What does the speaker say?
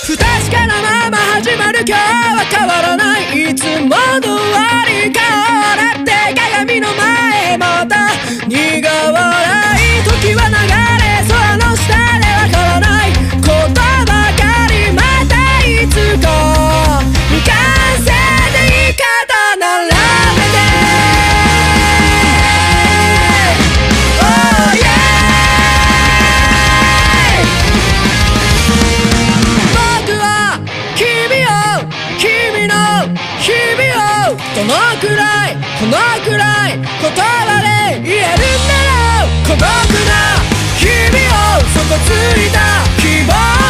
不確かなまま始まる今日は変わらない、いつもの割り顔だって鏡の前また苦笑い、時は流れ空の下でわからないことばかり、またいつか未完成で言い方並べて Oh yeah、 僕は君を君の日々をどのくらいこのくらい言葉で言えるんだろう、孤独な日々を底ついた希望